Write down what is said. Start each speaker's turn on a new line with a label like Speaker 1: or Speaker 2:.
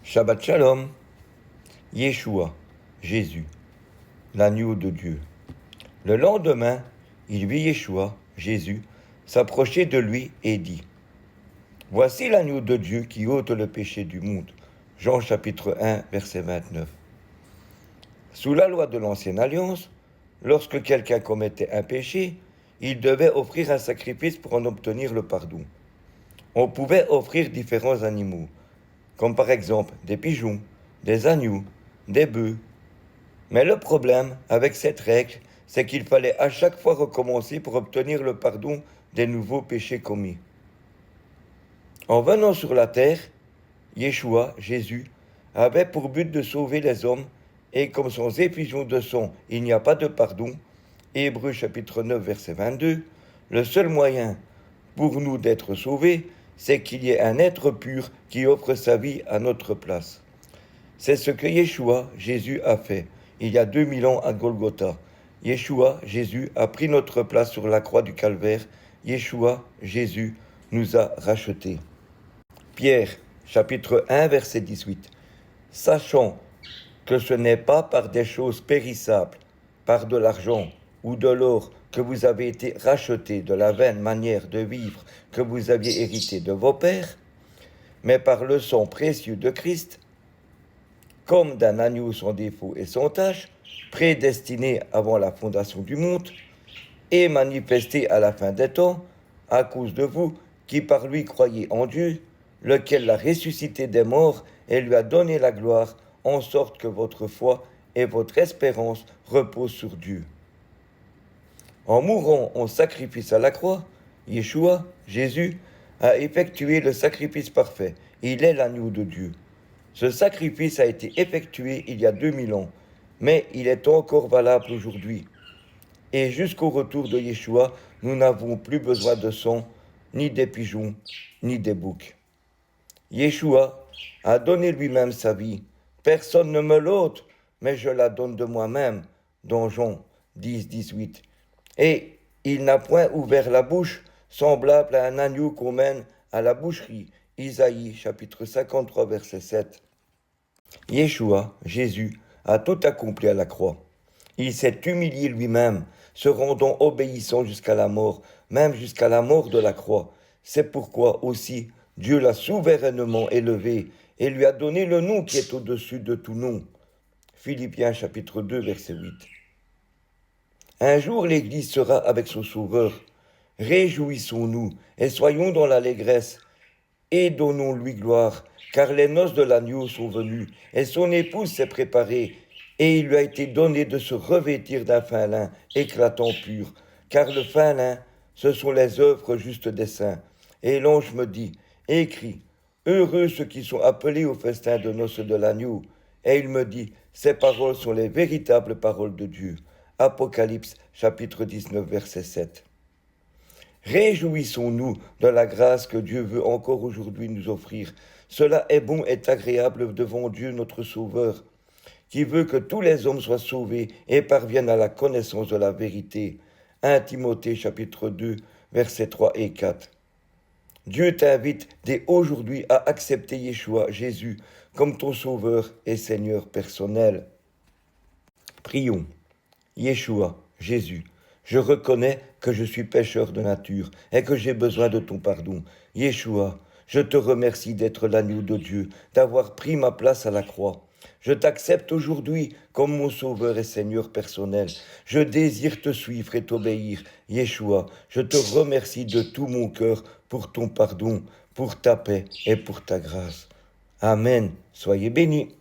Speaker 1: Shabbat Shalom, Yeshua, Jésus, l'agneau de Dieu. Le lendemain, il vit Yeshua, Jésus, s'approcher de lui et dit : Voici l'agneau de Dieu qui ôte le péché du monde. Jean chapitre 1, verset 29. Sous la loi de l'Ancienne Alliance, lorsque quelqu'un commettait un péché, il devait offrir un sacrifice pour en obtenir le pardon. On pouvait offrir différents animaux, comme par exemple des pigeons, des agneaux, des bœufs. Mais le problème avec cette règle, c'est qu'il fallait à chaque fois recommencer pour obtenir le pardon des nouveaux péchés commis. En venant sur la terre, Yeshua, Jésus, avait pour but de sauver les hommes, et comme sans effusion de sang, il n'y a pas de pardon, Hébreux chapitre 9, verset 22, le seul moyen pour nous d'être sauvés, c'est qu'il y ait un être pur qui offre sa vie à notre place. C'est ce que Yeshua, Jésus, a fait il y a 2000 ans à Golgotha. Yeshua, Jésus, a pris notre place sur la croix du Calvaire. Yeshua, Jésus, nous a rachetés. Pierre, chapitre 1, verset 18. Sachant que ce n'est pas par des choses périssables, par de l'argent ou de l'or, que vous avez été rachetés de la vaine manière de vivre que vous aviez hérité de vos pères, mais par le sang précieux de Christ, comme d'un agneau sans défaut et sans tache, prédestiné avant la fondation du monde, et manifesté à la fin des temps, à cause de vous qui par lui croyez en Dieu, lequel l'a ressuscité des morts et lui a donné la gloire, en sorte que votre foi et votre espérance reposent sur Dieu. En mourant en sacrifice à la croix, Yeshua, Jésus, a effectué le sacrifice parfait. Il est l'agneau de Dieu. Ce sacrifice a été effectué il y a 2000 ans, mais il est encore valable aujourd'hui. Et jusqu'au retour de Yeshua, nous n'avons plus besoin de sang, ni des pigeons, ni des boucs. Yeshua a donné lui-même sa vie. Personne ne me l'ôte, mais je la donne de moi-même, dans Jean 10, 18. Et il n'a point ouvert la bouche, semblable à un agneau qu'on mène à la boucherie. Isaïe, chapitre 53, verset 7. Yeshua, Jésus, a tout accompli à la croix. Il s'est humilié lui-même, se rendant obéissant jusqu'à la mort, même jusqu'à la mort de la croix. C'est pourquoi aussi Dieu l'a souverainement élevé et lui a donné le nom qui est au-dessus de tout nom. Philippiens chapitre 2, verset 8. Un jour l'Église sera avec son Sauveur. Réjouissons-nous et soyons dans l'allégresse et donnons-lui gloire, car les noces de l'agneau sont venues et son épouse s'est préparée, et il lui a été donné de se revêtir d'un fin lin éclatant pur, car le fin lin, ce sont les œuvres justes des saints. Et l'ange me dit, écris, heureux ceux qui sont appelés au festin de noces de l'agneau. Et il me dit, ces paroles sont les véritables paroles de Dieu. Apocalypse chapitre 19 verset 7. Réjouissons-nous de la grâce que Dieu veut encore aujourd'hui nous offrir. Cela est bon et agréable devant Dieu notre Sauveur, qui veut que tous les hommes soient sauvés et parviennent à la connaissance de la vérité. 1 Timothée chapitre 2 versets 3 et 4. Dieu t'invite dès aujourd'hui à accepter Yeshua, Jésus, comme ton Sauveur et Seigneur personnel. Prions. Yeshua, Jésus, je reconnais que je suis pécheur de nature et que j'ai besoin de ton pardon. Yeshua, je te remercie d'être l'agneau de Dieu, d'avoir pris ma place à la croix. Je t'accepte aujourd'hui comme mon Sauveur et Seigneur personnel. Je désire te suivre et t'obéir. Yeshua, je te remercie de tout mon cœur pour ton pardon, pour ta paix et pour ta grâce. Amen. Soyez bénis.